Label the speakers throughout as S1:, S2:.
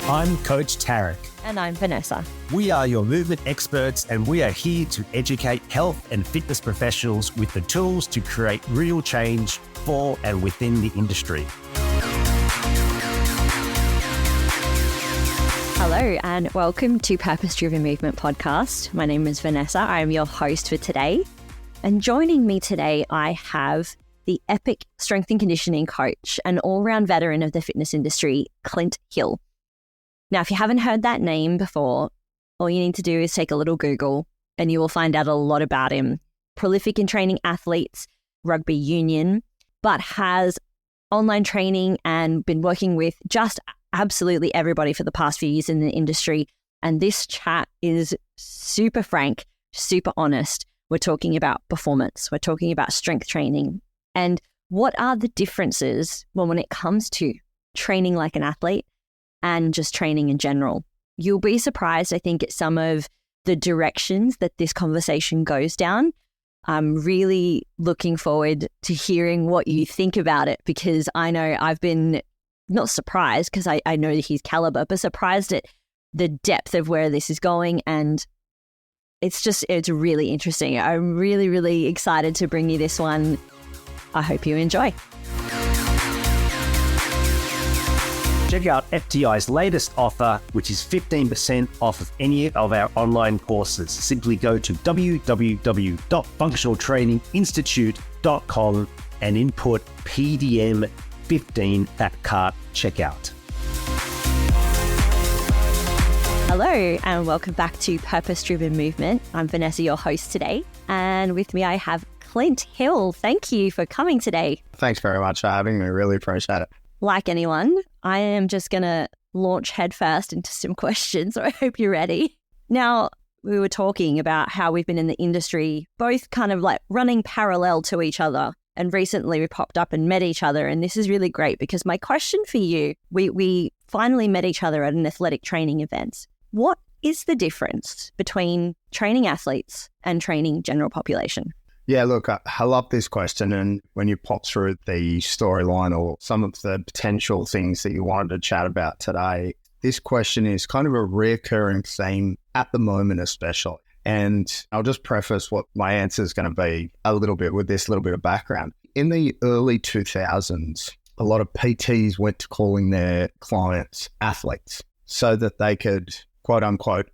S1: I'm Coach Tarek.
S2: And I'm Vanessa.
S1: We are your movement experts, and we are here to educate health and fitness professionals with the tools to create real change for and within the industry.
S2: Hello and welcome to Purpose Driven Movement Podcast. My name is Vanessa. I am your host for today. And joining me today, I have the epic strength and conditioning coach and all-round veteran of the fitness industry, Clint Hill. Now, if you haven't heard that name before, all you need to do is take a little Google and you will find out a lot about him. Prolific in training athletes, rugby union, but has online training and been working with just absolutely everybody for the past few years in the industry. And this chat is super frank, super honest. We're talking about performance. We're talking about strength training. And what are the differences when it comes to training like an athlete and just training in general? You'll be surprised, I think, at some of the directions that this conversation goes down. I'm really looking forward to hearing what you think about it, because I know I've been not surprised because I know his caliber, but surprised at the depth of where this is going. And it's really interesting. I'm really, really excited to bring you this one. I hope you enjoy.
S1: Check out FTI's latest offer, which is 15% off of any of our online courses. Simply go to www.functionaltraininginstitute.com and input PDM15 at cart checkout.
S2: Hello and welcome back to Purpose Driven Movement. I'm Vanessa, your host today. And with me I have Clint Hill. Thank you for coming today.
S3: Thanks very much for having me. Really appreciate it.
S2: Like anyone, I am just going to launch headfirst into some questions, so I hope you're ready. Now, we were talking about how we've been in the industry, both kind of like running parallel to each other. And recently we popped up and met each other. And this is really great because my question for you, we finally met each other at an athletic training event. What is the difference between training athletes and training general population?
S3: Yeah, look, I love this question. And when you pop through the storyline or some of the potential things that you wanted to chat about today, this question is kind of a recurring theme at the moment, especially. And I'll just preface what my answer is going to be a little bit with this little bit of background. In the early 2000s, a lot of PTs went to calling their clients athletes so that they could, quote unquote,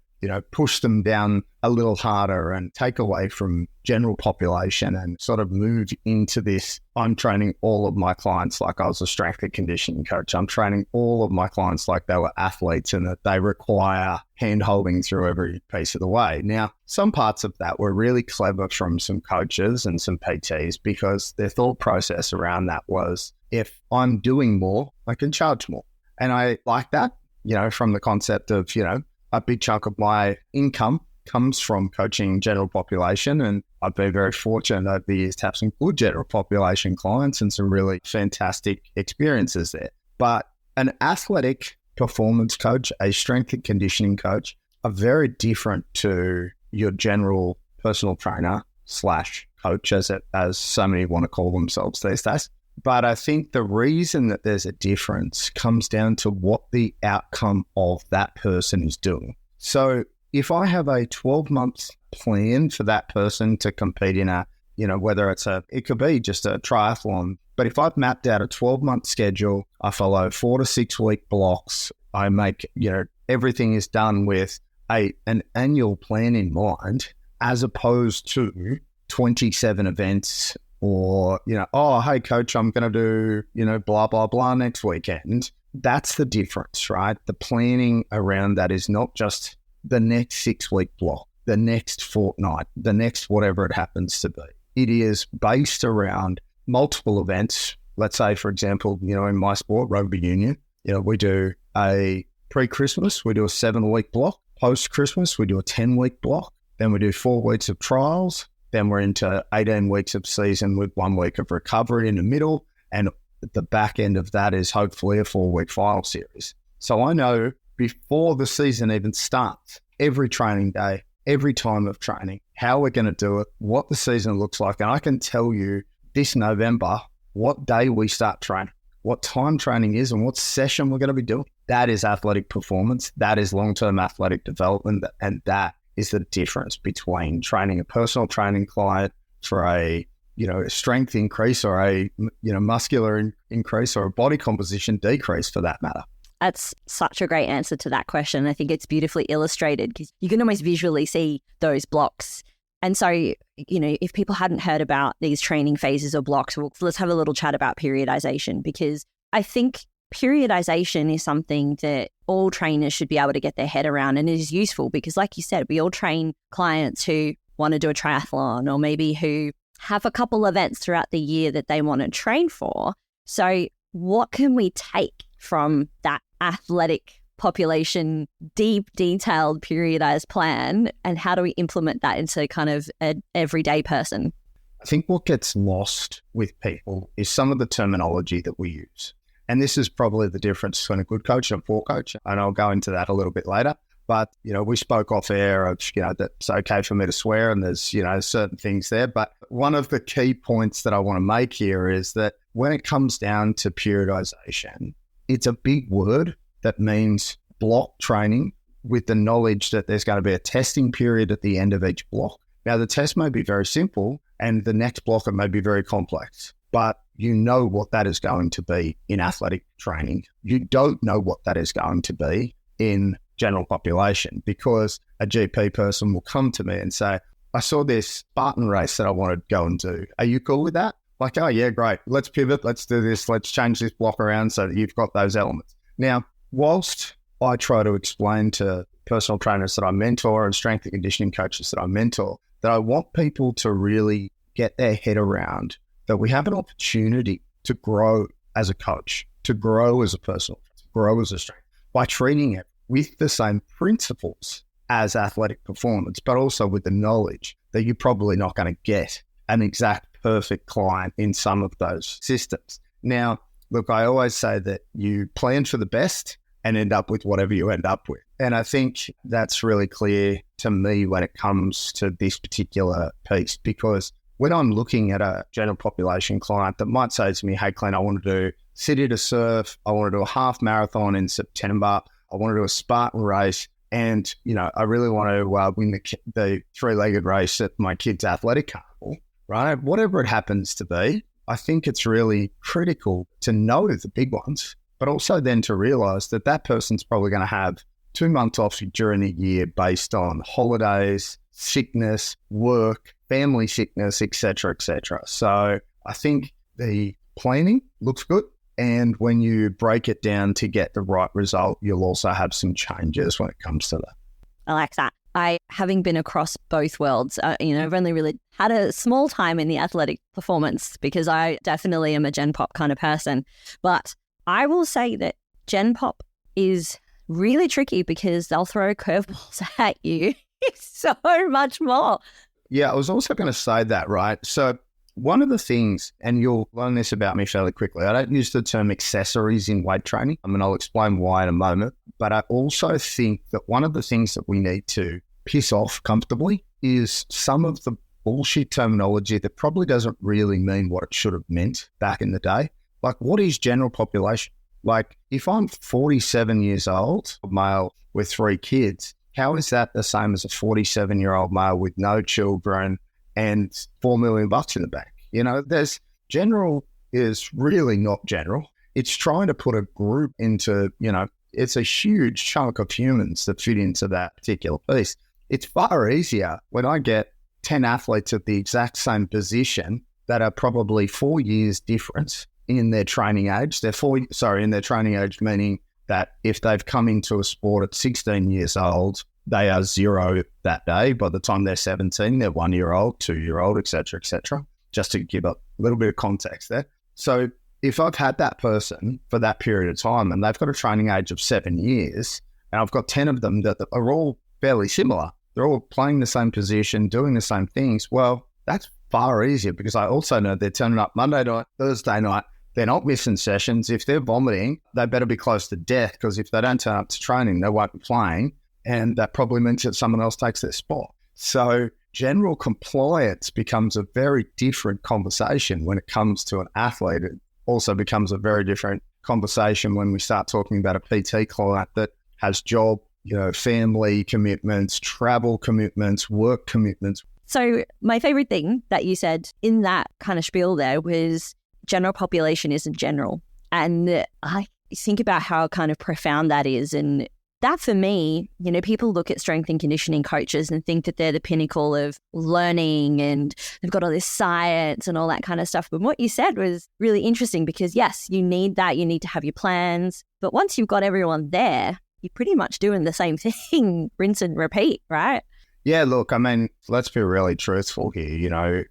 S3: push them down a little harder and take away from general population and sort of move into this. I'm training all of my clients like I was a strength and conditioning coach. I'm training all of my clients like they were athletes and that they require hand-holding through every piece of the way. Now, some parts of that were really clever from some coaches and some PTs because their thought process around that was, if I'm doing more, I can charge more. And I like that, from the concept of, a big chunk of my income comes from coaching general population, and I've been very fortunate over the years to have some good general population clients and some really fantastic experiences there. But an athletic performance coach, a strength and conditioning coach, are very different to your general personal trainer / coach, as so many want to call themselves these days. But I think the reason that there's a difference comes down to what the outcome of that person is doing. So if I have a 12-month plan for that person to compete in whether it could be just a triathlon, but if I've mapped out a 12-month schedule, I follow 4 to 6 week blocks, I make, everything is done with an annual plan in mind, as opposed to 27 events. Or, oh, hey, coach, I'm going to do, blah, blah, blah next weekend. That's the difference, right? The planning around that is not just the next 6-week block, the next fortnight, the next whatever it happens to be. It is based around multiple events. Let's say, for example, in my sport, rugby union, we do a pre-Christmas, we do a 7-week block. Post-Christmas, we do a 10-week block. Then we do 4 weeks of trials. Then we're into 18 weeks of season with 1 week of recovery in the middle. And the back end of that is hopefully a 4-week final series. So I know before the season even starts, every training day, every time of training, how we're going to do it, what the season looks like. And I can tell you this November, what day we start training. what time training is and what session we're going to be doing. That is athletic performance. That is long-term athletic development. And that is the difference between training a personal training client for a strength increase or a muscular increase or a body composition decrease for that matter.
S2: That's such a great answer to that question. I think it's beautifully illustrated because you can almost visually see those blocks. And so, if people hadn't heard about these training phases or blocks, well, let's have a little chat about periodization, because I think periodization is something that all trainers should be able to get their head around. And it is useful because, like you said, we all train clients who want to do a triathlon or maybe who have a couple events throughout the year that they want to train for. So what can we take from that athletic population, deep, detailed, periodized plan, and how do we implement that into kind of an everyday person?
S3: I think what gets lost with people is some of the terminology that we use. And this is probably the difference between a good coach and a poor coach. And I'll go into that a little bit later. But, we spoke off air of, that it's okay for me to swear and there's, certain things there. But one of the key points that I want to make here is that when it comes down to periodization, it's a big word that means block training with the knowledge that there's going to be a testing period at the end of each block. Now, the test may be very simple and the next block it may be very complex, but you know what that is going to be in athletic training. You don't know what that is going to be in general population, because a GP person will come to me and say, I saw this Spartan race that I want to go and do. Are you cool with that? Like, oh yeah, great. Let's pivot. Let's do this. Let's change this block around so that you've got those elements. Now, whilst I try to explain to personal trainers that I mentor and strength and conditioning coaches that I mentor, that I want people to really get their head around that we have an opportunity to grow as a coach, to grow as a personal, to grow as a strength by treating it with the same principles as athletic performance, but also with the knowledge that you're probably not going to get an exact perfect client in some of those systems. Now, look, I always say that you plan for the best and end up with whatever you end up with. And I think that's really clear to me when it comes to this particular piece, because when I'm looking at a general population client that might say to me, hey, Clint, I want to do city to surf, I want to do a half marathon in September, I want to do a Spartan race, and, I really want to win the three-legged race at my kid's athletic carnival, right? Whatever it happens to be, I think it's really critical to know the big ones, but also then to realize that that person's probably going to have 2 months off during the year based on holidays, sickness, work, family sickness, et cetera, et cetera. So I think the planning looks good. And when you break it down to get the right result, you'll also have some changes when it comes to that.
S2: I like that. Having been across both worlds, I've only really had a small time in the athletic performance because I definitely am a Gen Pop kind of person. But I will say that Gen Pop is really tricky because they'll throw curveballs at you so much more.
S3: Yeah, I was also going to say that, right? So one of the things, and you'll learn this about me fairly quickly, I don't use the term accessories in weight training. I'll explain why in a moment. But I also think that one of the things that we need to piss off comfortably is some of the bullshit terminology that probably doesn't really mean what it should have meant back in the day. Like, what is general population? Like, if I'm 47 years old, a male with 3 kids, how is that the same as a 47-year-old male with no children and $4 million in the bank? There's general is really not general. It's trying to put a group into, it's a huge chunk of humans that fit into that particular piece. It's far easier when I get 10 athletes at the exact same position that are probably 4 years difference in their training age. In their training age, meaning that if they've come into a sport at 16 years old, they are 0 that day. By the time they're 17, they're 1-year-old, 2-year-old, et cetera, just to give a little bit of context there. So if I've had that person for that period of time and they've got a training age of 7 years, and I've got 10 of them that are all fairly similar, they're all playing the same position, doing the same things, well, that's far easier because I also know they're turning up Monday night, Thursday night, they're not missing sessions. If they're vomiting, they better be close to death, because if they don't turn up to training, they won't be playing. And that probably means that someone else takes their spot. So general compliance becomes a very different conversation when it comes to an athlete also becomes a very different conversation when we start talking about a PT client that has job, family commitments, travel commitments, work commitments.
S2: So my favorite thing that you said in that kind of spiel there was general population isn't general. And I think about how kind of profound that is. And that for me, people look at strength and conditioning coaches and think that they're the pinnacle of learning and they've got all this science and all that kind of stuff. But what you said was really interesting because yes, you need that. You need to have your plans. But once you've got everyone there, you're pretty much doing the same thing, rinse and repeat, right?
S3: Yeah, look, I mean, let's be really truthful here.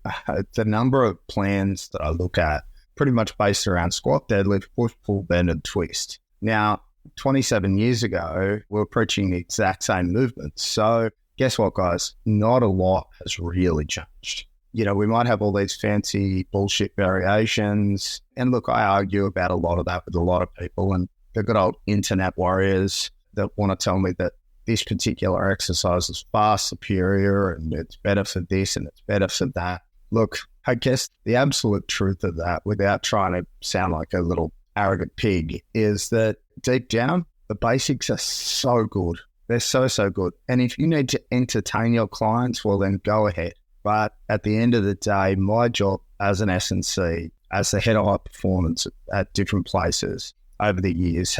S3: The number of plans that I look at pretty much based around squat, deadlift, push, pull, bend, and twist. Now, 27 years ago, we were preaching the exact same movements. So guess what, guys? Not a lot has really changed. We might have all these fancy bullshit variations. And look, I argue about a lot of that with a lot of people. And the good old internet warriors that want to tell me that this particular exercise is far superior and it's better for this and it's better for that. Look, I guess the absolute truth of that, without trying to sound like a little arrogant pig, is that deep down, the basics are so good. They're so, so good. And if you need to entertain your clients, well, then go ahead. But at the end of the day, my job as an S&C, as the head of high performance at different places over the years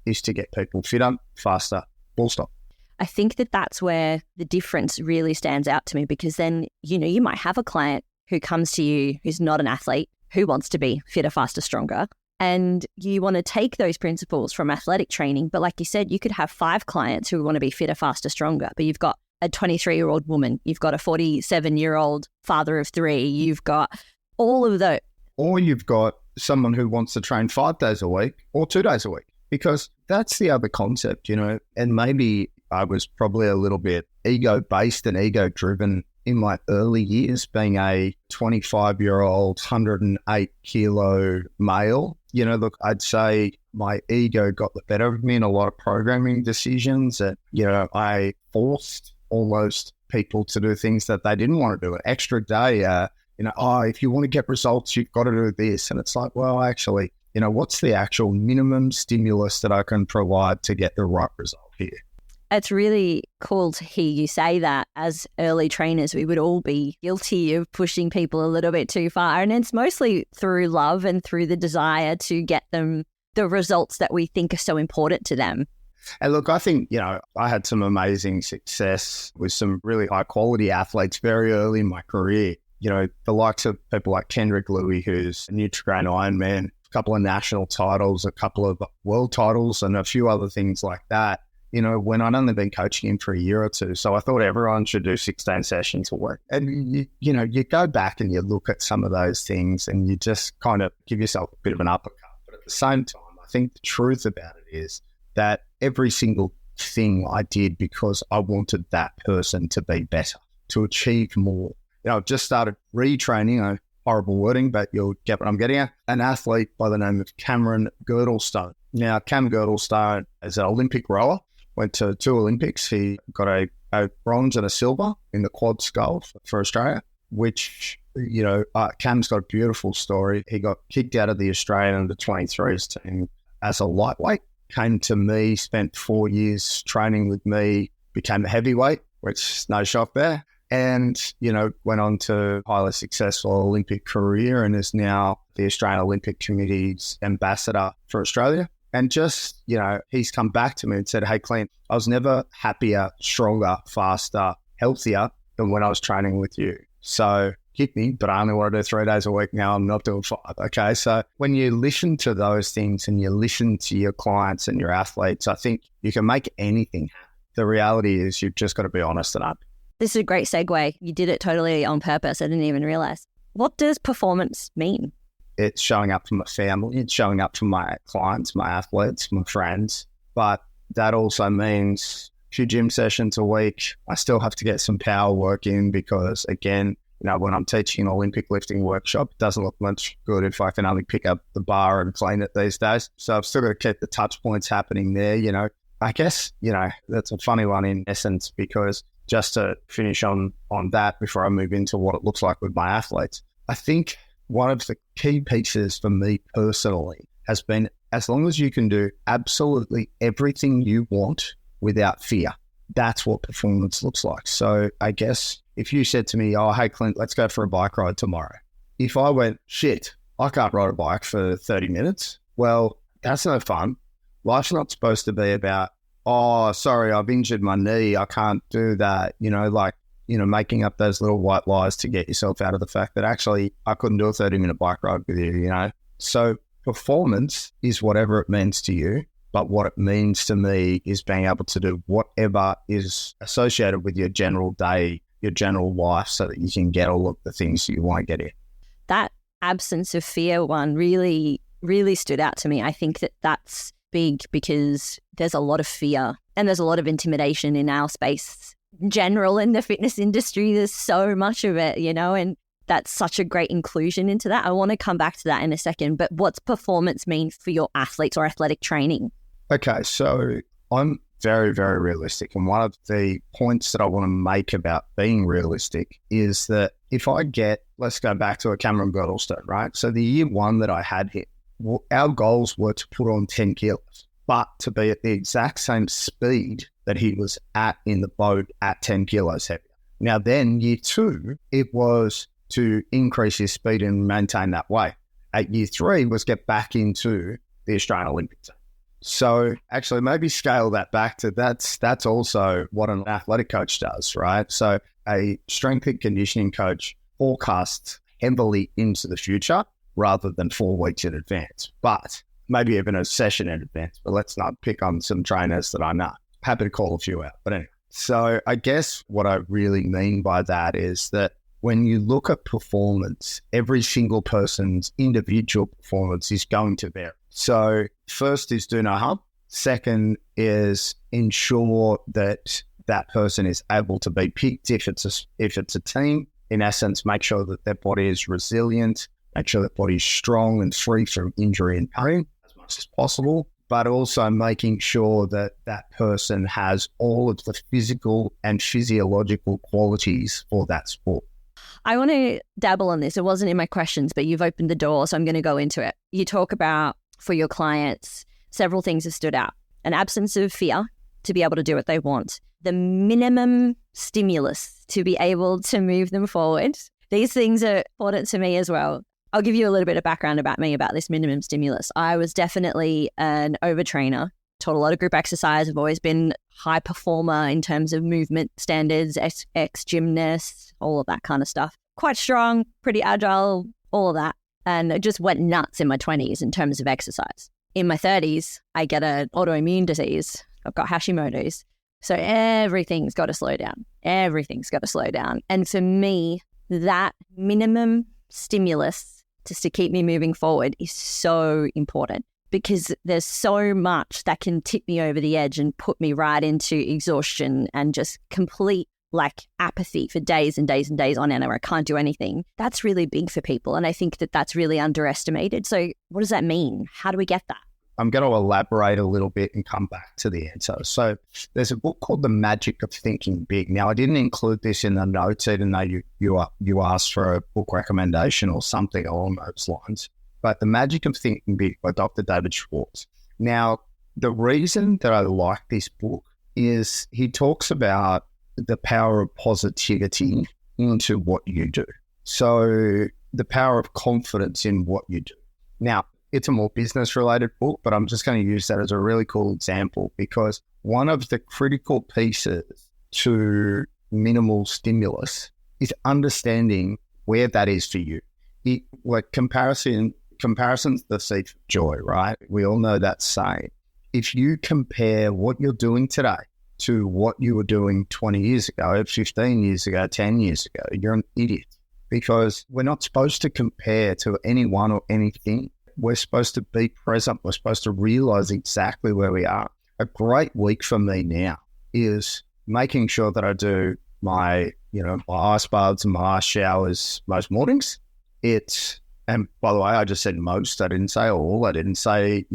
S3: is to get people fitter, faster, full stop.
S2: I think that that's where the difference really stands out to me because then, you might have a client who comes to you who's not an athlete, who wants to be fitter, faster, stronger. And you want to take those principles from athletic training. But like you said, you could have 5 clients who want to be fitter, faster, stronger. But you've got a 23-year-old woman, you've got a 47-year-old father of 3, you've got all of those.
S3: Or you've got someone who wants to train 5 days a week or 2 days a week. Because that's the other concept, and maybe I was probably a little bit ego-based and ego-driven in my early years, being a 25-year-old, 108-kilo male. Look, I'd say my ego got the better of me in a lot of programming decisions that, I forced almost people to do things that they didn't want to do. An extra day, if you want to get results, you've got to do this. And it's like, well, actually, what's the actual minimum stimulus that I can provide to get the right result here?
S2: It's really cool to hear you say that. As early trainers, we would all be guilty of pushing people a little bit too far. And it's mostly through love and through the desire to get them the results that we think are so important to them.
S3: And look, I think, I had some amazing success with some really high quality athletes very early in my career. The likes of people like Kendrick Louis, who's a Nutrigrain Ironman, a couple of national titles, a couple of world titles, and a few other things like that. When I'd only been coaching him for a year or two. So I thought everyone should do 16 sessions a week. And, you go back and you look at some of those things and you just kind of give yourself a bit of an uppercut. But at the same time, I think the truth about it is that every single thing I did because I wanted that person to be better, to achieve more. I've just started retraining, horrible wording, but you'll get what I'm getting at, an athlete by the name of Cameron Girdlestone. Now, Cam Girdlestone is an Olympic rower. Went to 2 Olympics. He got a bronze and a silver in the quad sculls for Australia, which, Cam's got a beautiful story. He got kicked out of the Australian under-23s team as a lightweight, came to me, spent 4 years training with me, became a heavyweight, which no shock there, and, went on to a highly successful Olympic career and is now the Australian Olympic Committee's ambassador for Australia. And just, he's come back to me and said, hey, Clint, I was never happier, stronger, faster, healthier than when I was training with you. So hit me, but I only want to do 3 days a week now. I'm not doing 5. Okay. So when you listen to those things and you listen to your clients and your athletes, I think you can make anything happen. The reality is you've just got to be honest and up.
S2: This is a great segue. You did it totally on purpose. I didn't even realize. What does performance mean?
S3: It's showing up for my family. It's showing up for my clients, my athletes, my friends. But that also means a few gym sessions a week. I still have to get some power work in because, again, when I'm teaching an Olympic lifting workshop, it doesn't look much good if I can only pick up the bar and clean it these days. So I've still got to keep the touch points happening there. I guess, that's a funny one in essence, because just to finish on that before I move into what it looks like with my athletes, I think one of the key pieces for me personally has been, as long as you can do absolutely everything you want without fear, that's what performance looks like. So I guess if you said to me, oh, hey, Clint, let's go for a bike ride tomorrow. If I went, shit, I can't ride a bike for 30 minutes. Well, that's no fun. Life's not supposed to be about, oh, sorry, I've injured my knee, I can't do that. Making up those little white lies to get yourself out of the fact that actually I couldn't do a 30-minute bike ride with you. So performance is whatever it means to you, but what it means to me is being able to do whatever is associated with your general day, your general life, so that you can get all of the things that you want to get in.
S2: That absence of fear one really, really stood out to me. I think that that's big because there's a lot of fear and there's a lot of intimidation in our space. In general, in the fitness industry, there's so much of it, and that's such a great inclusion into that. I want to come back to that in a second, but what's performance mean for your athletes or athletic training?
S3: Okay, so I'm very, very realistic. And one of the points that I want to make about being realistic is that if I let's go back to a Cameron Girdlestone, right? So the year one that I had him, our goals were to put on 10 kilos, but to be at the exact same speed that he was at in the boat at 10 kilos heavier. Now then, year two, it was to increase his speed and maintain that weight. At year three was get back into the Australian Olympic team. So actually maybe scale that back to that's also what an athletic coach does, right? So a strength and conditioning coach forecasts heavily into the future rather than 4 weeks in advance, but maybe even a session in advance. But let's not pick on some trainers that I know. Happy to call a few out. But anyway, so I guess what I really mean by that is that when you look at performance, every single person's individual performance is going to vary. So first is do no harm. Second is ensure that that person is able to be picked if it's a team. In essence, make sure that their body is resilient, make sure their body is strong and free from injury and pain as much as possible, but also making sure that that person has all of the physical and physiological qualities for that sport.
S2: I want to dabble on this. It wasn't in my questions, but you've opened the door, so I'm going to go into it. You talk about, for your clients, several things have stood out. An absence of fear to be able to do what they want. The minimum stimulus to be able to move them forward. These things are important to me as well. I'll give you a little bit of background about me about this minimum stimulus. I was definitely an overtrainer, taught a lot of group exercise. I've always been high performer in terms of movement standards, ex-gymnast, all of that kind of stuff. Quite strong, pretty agile, all of that. And it just went nuts in my 20s in terms of exercise. In my 30s, I get an autoimmune disease. I've got Hashimoto's. So everything's got to slow down. Everything's got to slow down. And for me, that minimum stimulus just to keep me moving forward is so important, because there's so much that can tip me over the edge and put me right into exhaustion and just complete apathy for days and days and days on end, where I can't do anything. That's really big for people. And I think that that's really underestimated. So what does that mean? How do we get that?
S3: I'm going to elaborate a little bit and come back to the answer. So there's a book called The Magic of Thinking Big. Now, I didn't include this in the notes, even though you asked for a book recommendation or something along those lines. But The Magic of Thinking Big by Dr. David Schwartz. Now, the reason that I like this book is he talks about the power of positivity into what you do. So the power of confidence in what you do. Now, it's a more business-related book, but I'm just going to use that as a really cool example, because one of the critical pieces to minimal stimulus is understanding where that is for you. Comparison's the thief of joy, right? We all know that saying. If you compare what you're doing today to what you were doing 20 years ago, 15 years ago, 10 years ago, you're an idiot, because we're not supposed to compare to anyone or anything. We're supposed to be present. We're supposed to realize exactly where we are. A great week for me now is making sure that I do my ice baths and my ice showers most mornings. And by the way, I just said most. I didn't say all. I didn't say,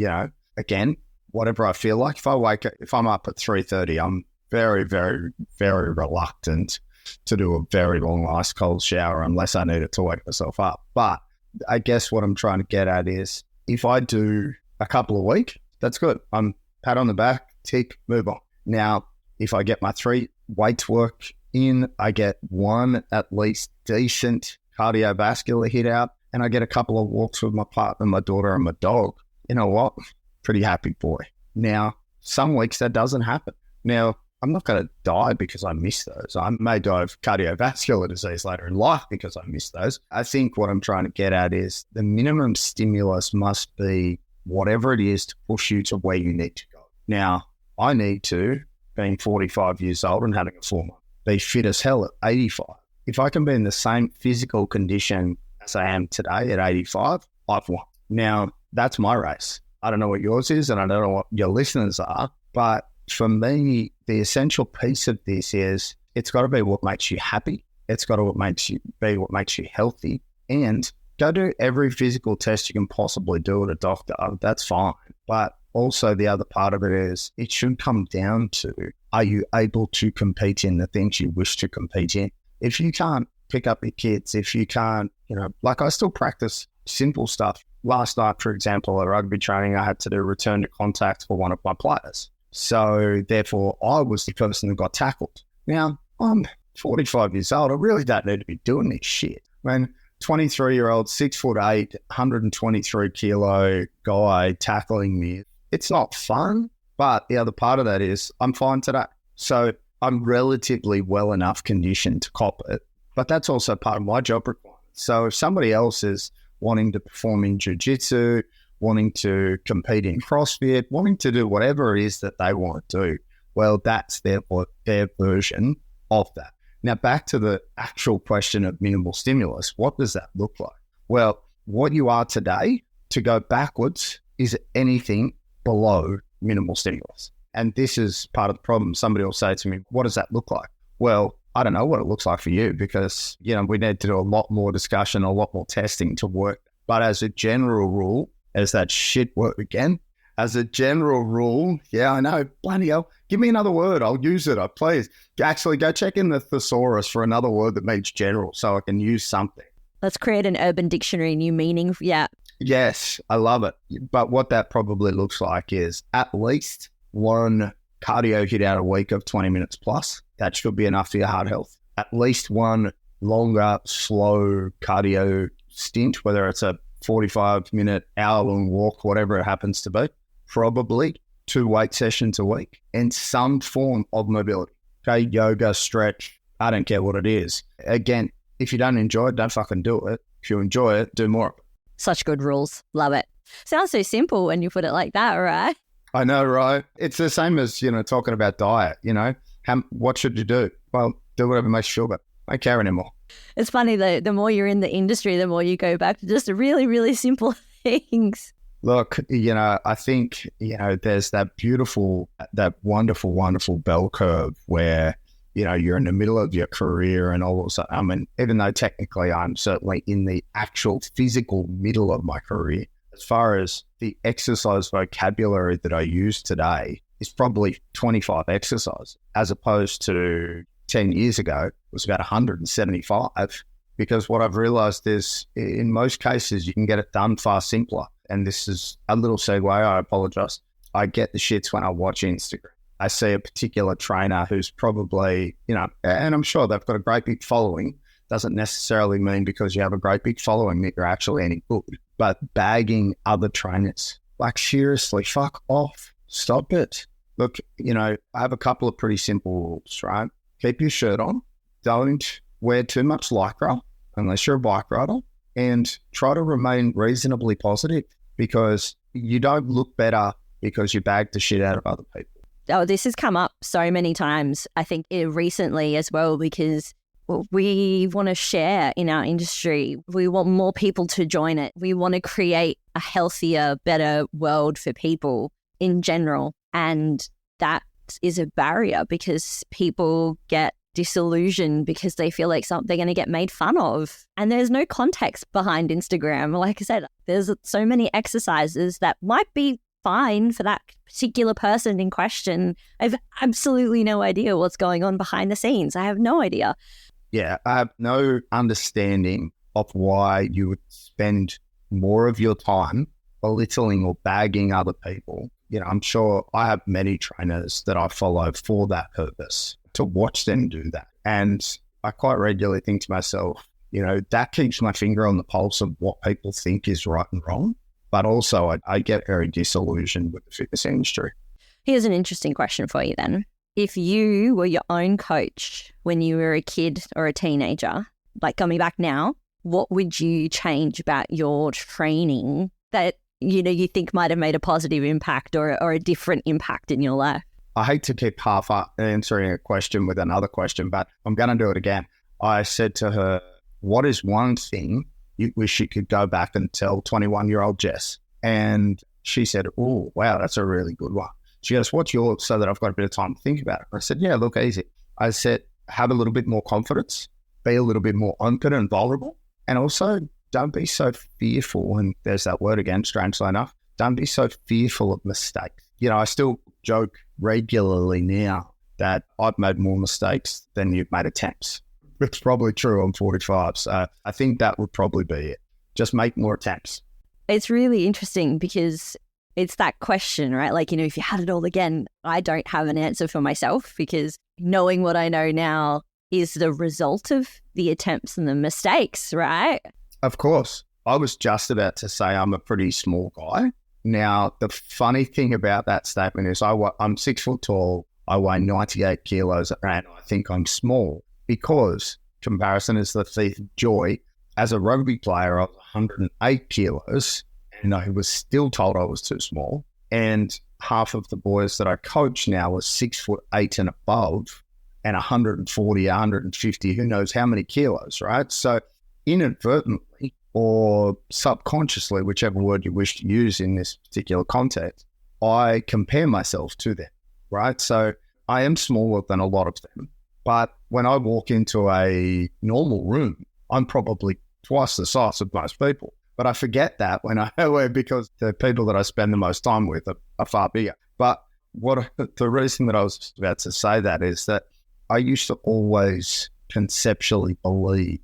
S3: again, whatever I feel like. If I'm up at 3:30, I'm very, very, very reluctant to do a very long ice cold shower unless I need it to wake myself up. But I guess what I'm trying to get at is if I do a couple a week, that's good. I'm pat on the back, tick, move on. Now, if I get my 3 weights work in, I get 1 at least decent cardiovascular hit out, and I get a couple of walks with my partner, my daughter, and my dog. You know what? Pretty happy boy. Now, some weeks that doesn't happen. Now, I'm not going to die because I miss those. I may die of cardiovascular disease later in life because I miss those. I think what I'm trying to get at is the minimum stimulus must be whatever it is to push you to where you need to go. Now, I need to, being 45 years old and having a full month, be fit as hell at 85. If I can be in the same physical condition as I am today at 85, I've won. Now, that's my race. I don't know what yours is, and I don't know what your listeners are, but for me, the essential piece of this is it's got to be what makes you happy. It's got to be what makes you healthy. And go do every physical test you can possibly do at a doctor. That's fine. But also the other part of it is it should come down to, are you able to compete in the things you wish to compete in? If you can't pick up your kids, if you can't, like I still practice simple stuff. Last night, for example, at rugby training, I had to do return to contact for one of my players. So therefore, I was the person that got tackled. Now, I'm 45 years old. I really don't need to be doing this shit. When 23-year-old, 6'8", 123 kilo guy tackling me, it's not fun. But the other part of that is I'm fine today. So I'm relatively well enough conditioned to cop it. But that's also part of my job requirement. So if somebody else is wanting to perform in jiu-jitsu, wanting to compete in CrossFit, wanting to do whatever it is that they want to do, well, that's their version of that. Now, back to the actual question of minimal stimulus. What does that look like? Well, what you are today, to go backwards, is anything below minimal stimulus. And this is part of the problem. Somebody will say to me, what does that look like? Well, I don't know what it looks like for you because, we need to do a lot more discussion, a lot more testing to work. But as a general rule, as that shit word again, as a general rule, yeah, I know, bloody hell, give me another word. I'll use it, please. Actually, go check in the thesaurus for another word that means general so I can use something.
S2: Let's create an Urban Dictionary, new meaning. Yeah.
S3: Yes, I love it. But what that probably looks like is at least 1 cardio hit out a week of 20 minutes plus. That should be enough for your heart health. At least 1 longer, slow cardio stint, whether it's a 45-minute, hour-long walk, whatever it happens to be. Probably 2 weight sessions a week and some form of mobility. Okay, yoga, stretch, I don't care what it is. Again, if you don't enjoy it, don't fucking do it. If you enjoy it, do more of it.
S2: Such good rules. Love it. Sounds so simple when you put it like that, right?
S3: I know, right? It's the same as, talking about diet, what should you do? Well, do whatever makes you feel better. I don't care anymore.
S2: It's funny though, the more you're in the industry, the more you go back to just really, really simple things.
S3: Look, I think, there's that wonderful, wonderful bell curve where, you're in the middle of your career and all of a sudden, even though technically I'm certainly in the actual physical middle of my career, as far as the exercise vocabulary that I use today is probably 25 exercises as opposed to 10 years ago, it was about 175. Because what I've realized is in most cases, you can get it done far simpler. And this is a little segue, I apologize. I get the shits when I watch Instagram. I see a particular trainer who's probably, and I'm sure they've got a great big following. Doesn't necessarily mean because you have a great big following that you're actually any good. But bagging other trainers, like seriously, fuck off. Stop it. Look, I have a couple of pretty simple rules, right? Keep your shirt on. Don't wear too much lycra unless you're a bike rider, and try to remain reasonably positive because you don't look better because you bag the shit out of other people.
S2: Oh, this has come up so many times, I think recently as well, because we want to share in our industry. We want more people to join it. We want to create a healthier, better world for people in general. And that is a barrier because people get disillusioned because they feel like they're going to get made fun of. And there's no context behind Instagram. Like I said, there's so many exercises that might be fine for that particular person in question. I have absolutely no idea what's going on behind the scenes. I have no idea.
S3: Yeah, I have no understanding of why you would spend more of your time belittling or bagging other people. I'm sure I have many trainers that I follow for that purpose, to watch them do that. And I quite regularly think to myself, that keeps my finger on the pulse of what people think is right and wrong. But also I get very disillusioned with the fitness industry.
S2: Here's an interesting question for you then. If you were your own coach when you were a kid or a teenager, like coming back now, what would you change about your training that, you think might have made a positive impact or a different impact in your life?
S3: I hate to keep half answering a question with another question, but I'm going to do it again. I said to her, what is one thing you wish you could go back and tell 21-year-old Jess? And she said, oh, wow, that's a really good one. She goes, what's yours, so that I've got a bit of time to think about it? I said, yeah, look, easy. I said, have a little bit more confidence, be a little bit more open and vulnerable, and also don't be so fearful. And there's that word again, strangely enough. Don't be so fearful of mistakes. I still joke regularly now that I've made more mistakes than you've made attempts. It's probably true. I'm 45. So I think that would probably be it. Just make more attempts.
S2: It's really interesting because it's that question, right? Like, if you had it all again, I don't have an answer for myself, because knowing what I know now is the result of the attempts and the mistakes, right?
S3: Of course. I was just about to say I'm a pretty small guy. Now, the funny thing about that statement is I'm 6 foot tall. I weigh 98 kilos, and I think I'm small because comparison is the thief of joy. As a rugby player, I was 108 kilos, and I was still told I was too small. And half of the boys that I coach now are 6'8" and above, and 140, 150, who knows how many kilos, right? So inadvertently or subconsciously, whichever word you wish to use in this particular context, I compare myself to them, right? So I am smaller than a lot of them. But when I walk into a normal room, I'm probably twice the size of most people. But I forget that because the people that I spend the most time with are far bigger. But the reason that I was about to say that is that I used to always conceptually believe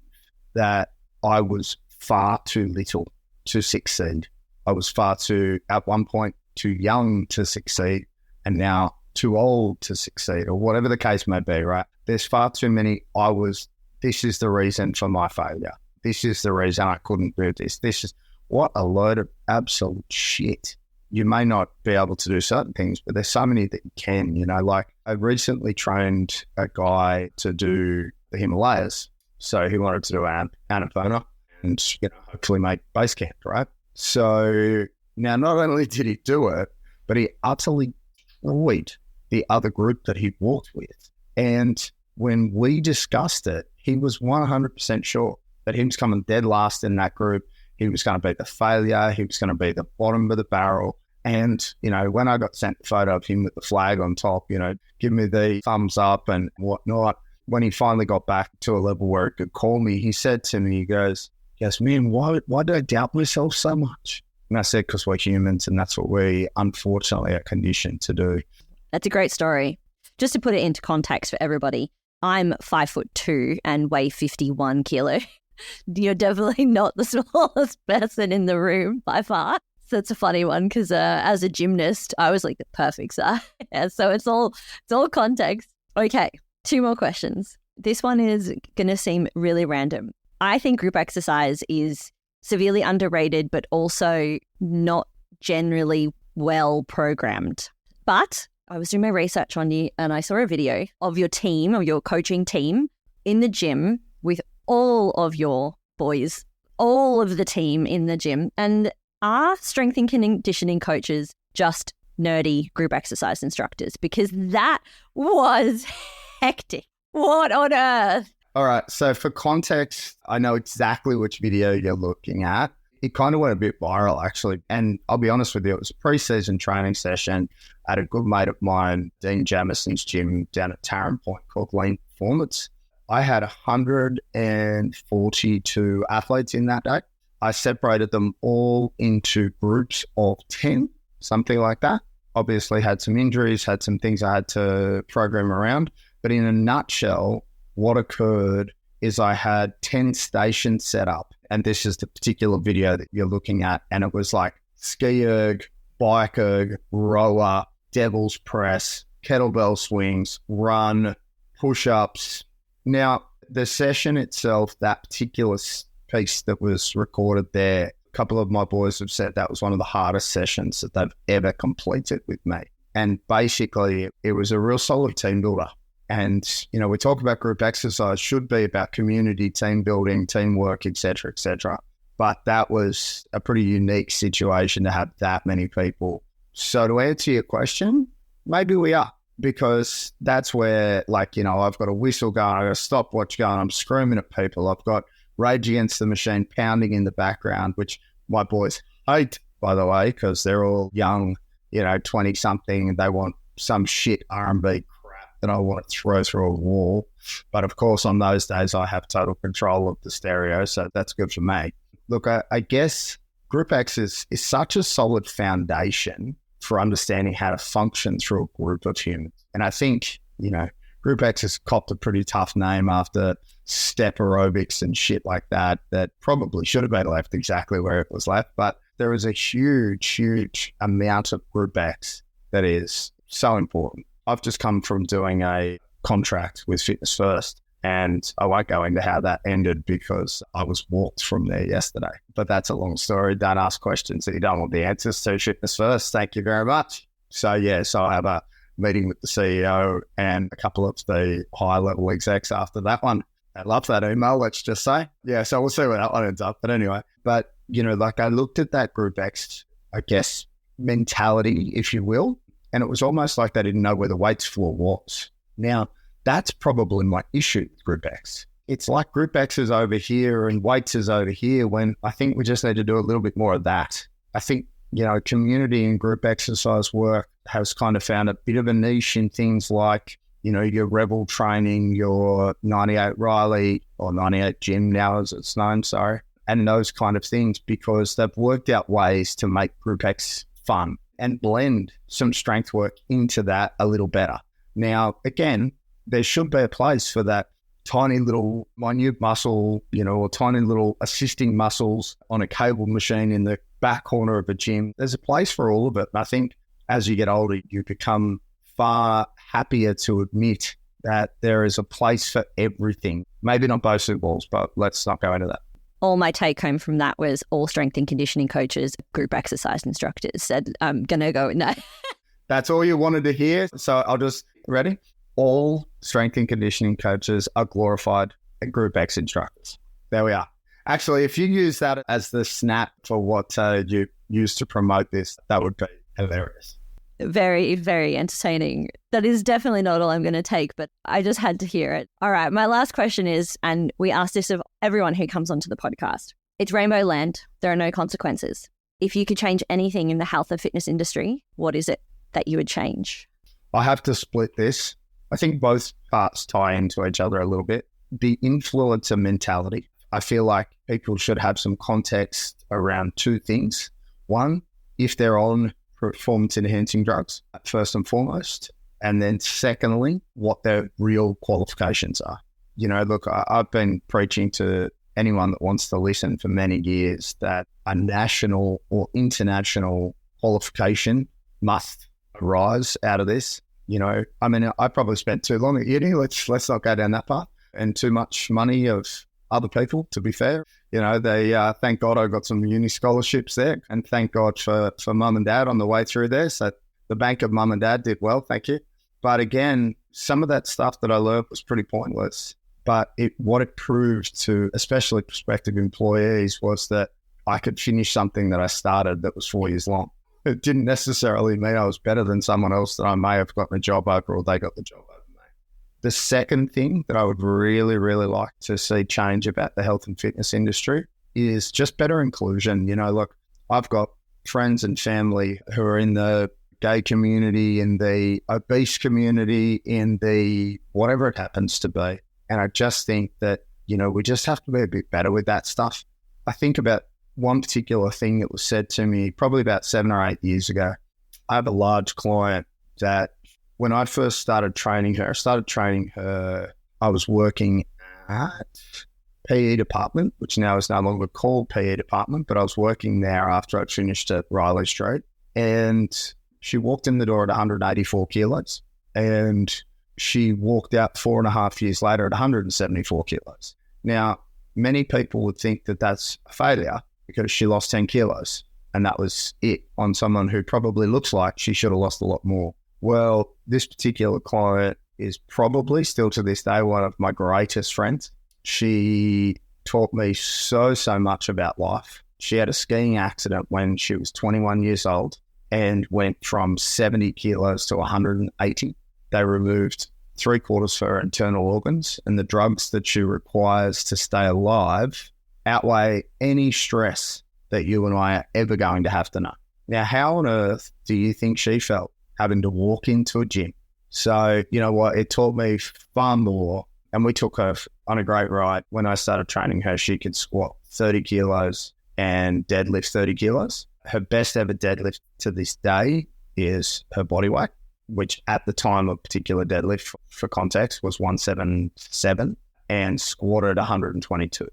S3: that I was far too little to succeed. I was at one point, too young to succeed, and now too old to succeed, or whatever the case may be, right? There's far too many this is the reason for my failure. This is the reason I couldn't do this. This is what a load of absolute shit. You may not be able to do certain things, but there's so many that you can, like I recently trained a guy to do the Himalayas. So he wanted to do Annapurna and, hopefully make base camp, right? So now not only did he do it, but he utterly destroyed the other group that he walked with. And when we discussed it, he was 100% sure that he was coming dead last in that group. He was going to be the failure. He was going to be the bottom of the barrel. And, when I got sent a photo of him with the flag on top, give me the thumbs up and whatnot, when he finally got back to a level where he could call me, he said to me, he goes, man, why do I doubt myself so much? And I said, because we're humans and that's what we unfortunately are conditioned to do.
S2: That's a great story. Just to put it into context for everybody, I'm 5'2" and weigh 51 kilo. You're definitely not the smallest person in the room by far. So it's a funny one because as a gymnast, I was like the perfect size. Yeah, so it's all context. Okay, 2 more questions. This one is going to seem really random. I think group exercise is severely underrated, but also not generally well programmed. But I was doing my research on you and I saw a video of your team, of your coaching team in the gym with all of your boys, all of the team in the gym. And are strength and conditioning coaches just nerdy group exercise instructors? Because that was hectic. What on earth?
S3: All right. So for context, I know exactly which video you're looking at. It kind of went a bit viral, actually. And I'll be honest with you, it was a pre-season training session at a good mate of mine, Dean Jamison's gym down at Tarrant Point called Lean Performance. I had 142 athletes in that day. I separated them all into groups of 10, something like that. Obviously had some injuries, had some things I had to program around. But in a nutshell, what occurred is I had 10 stations set up And this is the particular video that you're looking at. And it was like ski erg, bike erg, rower, devil's press, kettlebell swings, run, push-ups. Now, the session itself, that particular piece that was recorded there, a couple of my boys have said that was one of the hardest sessions that they've ever completed with me. And basically, it was a real solid team builder. And, we talk about group exercise should be about community, team building, teamwork, et cetera, et cetera. But that was a pretty unique situation to have that many people. So to answer your question, maybe we are, because that's where, I've got a whistle going, I've got a stopwatch going, I'm screaming at people, I've got Rage Against the Machine pounding in the background, which my boys hate, by the way, because they're all young, 20-something, and they want some shit R&B crap that I want to throw through a wall. But of course, on those days, I have total control of the stereo, so that's good for me. Look, I guess Group X is such a solid foundation for understanding how to function through a group of humans. And I think, Group X has copped a pretty tough name after step aerobics and shit like that probably should have been left exactly where it was left. But there is a huge, huge amount of Group X that is so important. I've just come from doing a contract with Fitness First, and I won't go into how that ended because I was walked from there yesterday. But that's a long story. Don't ask questions that you don't want the answers to. Fitness First. Thank you very much. So I have a meeting with the CEO and a couple of the high-level execs after that one. I love that email, let's just say. Yeah, so we'll see where that one ends up. But anyway, I looked at that Group X, I guess, mentality, if you will, and it was almost like they didn't know where the weights floor was. Now, that's probably my issue with Group X. It's like Group X is over here and weights is over here, when I think we just need to do a little bit more of that. I think, community and group exercise work has kind of found a bit of a niche in things like, your Rebel training, your 98 Riley or 98 Gym now as it's known, and those kind of things, because they've worked out ways to make Group X fun and blend some strength work into that a little better. Now, again, there should be a place for that tiny little minute muscle, or tiny little assisting muscles on a cable machine in the back corner of a gym. There's a place for all of it. And I think as you get older, you become far happier to admit that there is a place for everything. Maybe not both Super Bowls, but let's not go into that.
S2: All my take home from that was all strength and conditioning coaches, group exercise instructors said, I'm going to go with no.
S3: That's all you wanted to hear. So ready? All strength and conditioning coaches are glorified Group X instructors. There we are. Actually, if you use that as the snap for what you use to promote this, that would be hilarious.
S2: Very, very entertaining. That is definitely not all I'm going to take, but I just had to hear it. All right, my last question is, and we ask this of everyone who comes onto the podcast. It's Rainbow Land. There are no consequences. If you could change anything in the health and fitness industry, what is it that you would change?
S3: I have to split this. I think both parts tie into each other a little bit. The influencer mentality. I feel like people should have some context around two things. One, if they're on performance-enhancing drugs, first and foremost. And then secondly, what their real qualifications are. Look, I've been preaching to anyone that wants to listen for many years that a national or international qualification must arise out of this. I probably spent too long at uni. Let's not go down that path, and too much money of other people, to be fair. They thank God I got some uni scholarships there, and thank God for mum and dad on the way through there. So the bank of mum and dad did well, thank you. But again, some of that stuff that I learned was pretty pointless. But what it proved to, especially prospective employees, was that I could finish something that I started that was 4 years long. It didn't necessarily mean I was better than someone else that I may have gotten a job over, or they got the job over me. The second thing that I would really, really like to see change about the health and fitness industry is just better inclusion. Look, I've got friends and family who are in the gay community, in the obese community, in the whatever it happens to be. And I just think that, we just have to be a bit better with that stuff. I think about one particular thing that was said to me probably about 7 or 8 years ago. I have a large client that when I first started training her, I was working at PE department, which now is no longer called PE department, but I was working there after I'd finished at Riley Street. And she walked in the door at 184 kilos, and she walked out 4.5 years later at 174 kilos. Now, many people would think that that's a failure because she lost 10 kilos, and that was it on someone who probably looks like she should have lost a lot more. Well, this particular client is probably still to this day one of my greatest friends. She taught me so much about life. She had a skiing accident when she was 21 years old and went from 70 kilos to 180. They removed 3/4 of her internal organs, and the drugs that she requires to stay alive outweigh any stress that you and I are ever going to have to know. Now, how on earth do you think she felt having to walk into a gym? So, you know what? It taught me far more. And we took her on a great ride. When I started training her, she could squat 30 kilos and deadlift 30 kilos. Her best ever deadlift to this day is her body weight, which at the time of particular deadlift, for context, was 177 and squatted 122.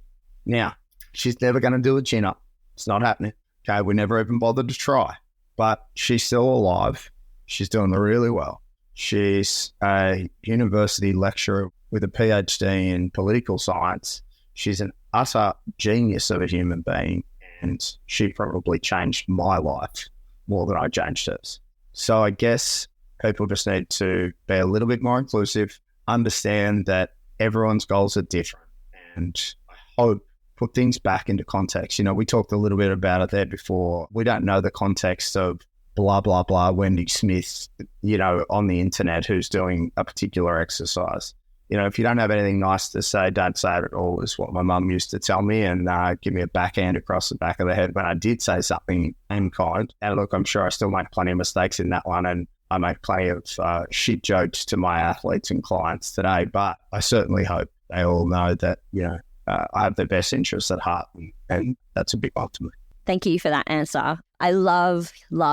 S3: Now, she's never going to do a chin up. It's not happening. Okay, we never even bothered to try. But she's still alive. She's doing really well. She's a university lecturer with a PhD in political science. She's an utter genius of a human being, and she probably changed my life more than I changed hers. So I guess people just need to be a little bit more inclusive, understand that everyone's goals are different, and I hope put things back into context. You know, we talked a little bit about it there before. We don't know the context of blah, blah, blah, Wendy Smith, you know, on the internet who's doing a particular exercise. You know, if you don't have anything nice to say, don't say it at all, is what my mum used to tell me, and give me a backhand across the back of the head when I did say something unkind. And look, I'm sure I still make plenty of mistakes in that one, and I make plenty of shit jokes to my athletes and clients today, but I certainly hope they all know that, you know, I have their best interests at heart, and that's a big one to me.
S2: Thank you for that answer. I love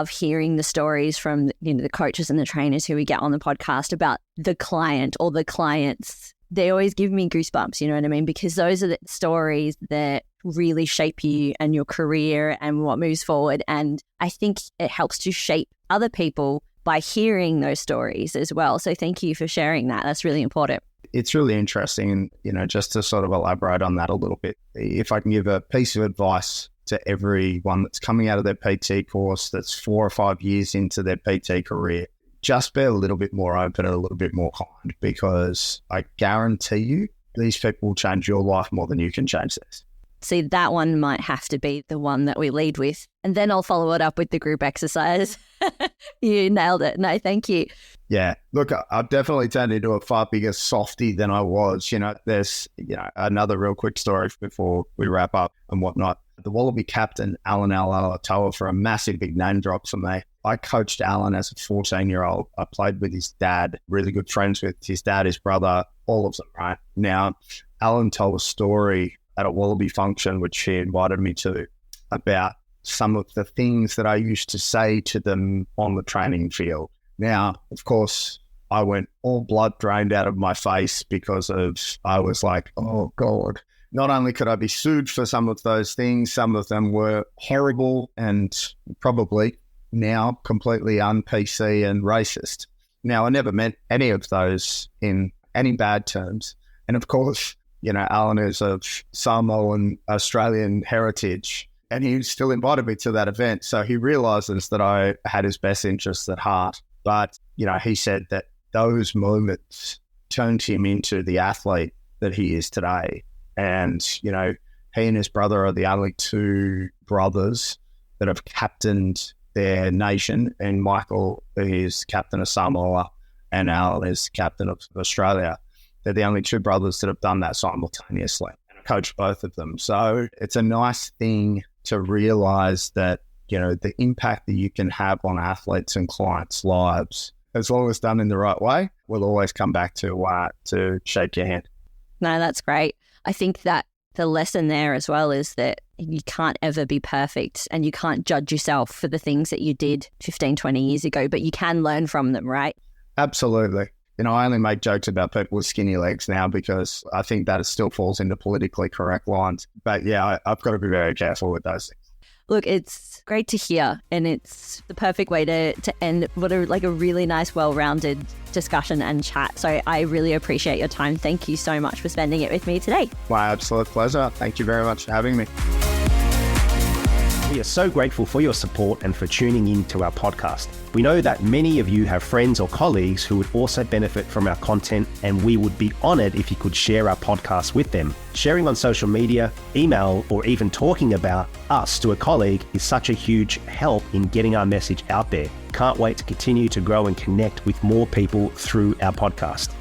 S2: hearing the stories from, you know, the coaches and the trainers who we get on the podcast about the client or the clients. They always give me goosebumps, you know what I mean? Because those are the stories that really shape you and your career and what moves forward. And I think it helps to shape other people by hearing those stories as well. So thank you for sharing that. That's really important.
S3: It's really interesting. And, you know, just to sort of elaborate on that a little bit, if I can give a piece of advice to everyone that's coming out of their PT course, that's 4 or 5 years into their PT career, just be a little bit more open and a little bit more kind, because I guarantee you these people will change your life more than you can change theirs.
S2: See, that one might have to be the one that we lead with. And then I'll follow it up with the group exercise. You nailed it. No, thank you.
S3: Yeah. Look, I've definitely turned into a far bigger softie than I was. You know, there's, you know, another real quick story before we wrap up and whatnot. The Wallaby captain, Alan Alatoa, for a massive big name drop for me. I coached Alan as a 14-year-old. I played with his dad, really good friends with his dad, his brother, all of them, right? Now, Alan told a story at a Wallaby function, which he invited me to, about some of the things that I used to say to them on the training field. Now, of course, I went all blood drained out of my face because I was like, oh God. Not only could I be sued for some of those things, some of them were horrible and probably now completely un-PC and racist. Now, I never meant any of those in any bad terms. And of course, you know, Alan is of Samoan Australian heritage, and he still invited me to that event. So he realizes that I had his best interests at heart. But, you know, he said that those moments turned him into the athlete that he is today. And, you know, he and his brother are the only two brothers that have captained their nation. And Michael is captain of Samoa and Alan is captain of Australia. They're the only two brothers that have done that simultaneously. And I coached both of them. So it's a nice thing to realize that, you know, the impact that you can have on athletes and clients' lives, as long as done in the right way, will always come back to shake your hand.
S2: No, that's great. I think that the lesson there as well is that you can't ever be perfect and you can't judge yourself for the things that you did 15, 20 years ago, but you can learn from them, right?
S3: Absolutely. I only make jokes about people with skinny legs now because I think that it still falls into politically correct lines. But yeah, I've got to be very careful with those things.
S2: Look, it's great to hear, and it's the perfect way to end what a really nice, well-rounded discussion and chat. So I really appreciate your time. Thank you so much for spending it with me today.
S3: My absolute pleasure. Thank you very much for having me.
S1: We are so grateful for your support and for tuning in to our podcast. We know that many of you have friends or colleagues who would also benefit from our content, and we would be honored if you could share our podcast with them. Sharing on social media, email, or even talking about us to a colleague is such a huge help in getting our message out there. Can't wait to continue to grow and connect with more people through our podcast.